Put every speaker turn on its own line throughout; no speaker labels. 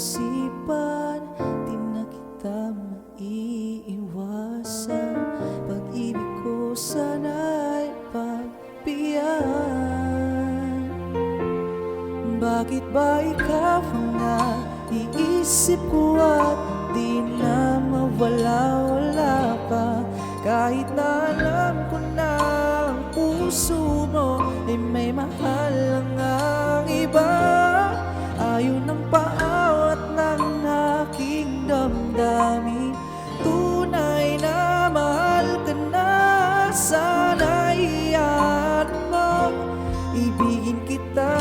isipan, di na kita maiiwasan. Pag-ibig ko sana'y pagbiyan. Bakit ba ikaw ang naiisip ko at di na mawala-wala pa? Kahit na alam ko na ang puso mo ay may mahal ang iba. Ayaw ng paawat ng aking damdamin, tunay na mahal ka na. Sana iyan mo, ibigin kita.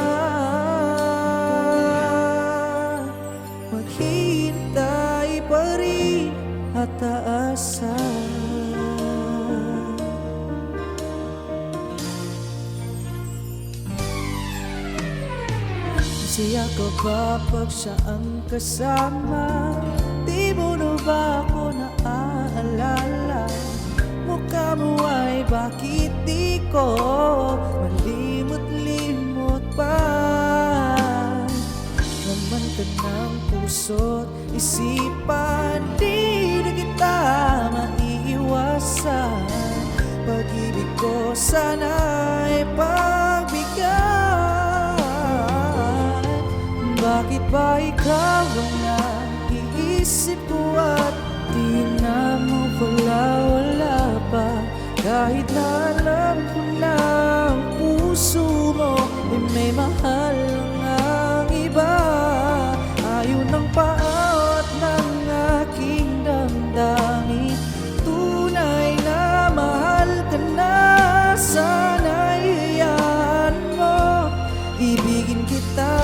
Maghihintay pa rin at aasahan. Masaya ka ba pag siya ang kasama? Di mo na ba ako naaalala? Mukha mo ay bakit di ko malimot-limot pa? Laman ka ng puso't isipan, di na kita maiiwasan. Pag-ibig ko sana'y pagbigyan. Bakit ba ikaw ang naiisip ko at di na mo wala pa? Kahit na alam ko na ang puso mo ay may mahal ang iba. Ayaw ng paawat ng aking damdamin, tunay na mahal ka na. Sana iyan mo, ibigin kita.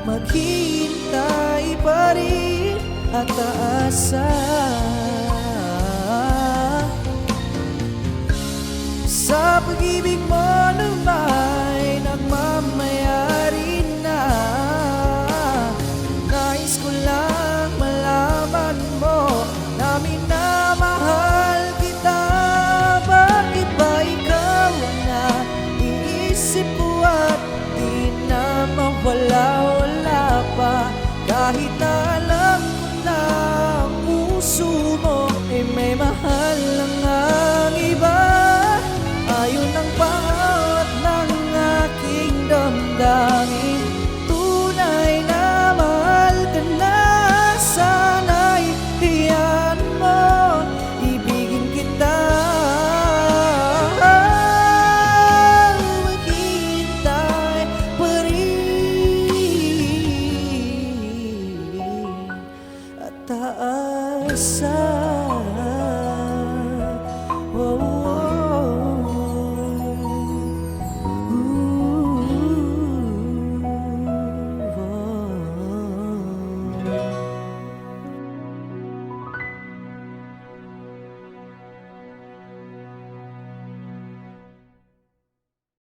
Maghihintay pa rin at aasahan. Sa pag-ibig mo lumay, nagmamayari na. Nais ko lang malaman mo na minamahal kita. Bakit ba ikaw ang naiisip ko at di na mawala-wala pa? Kahit na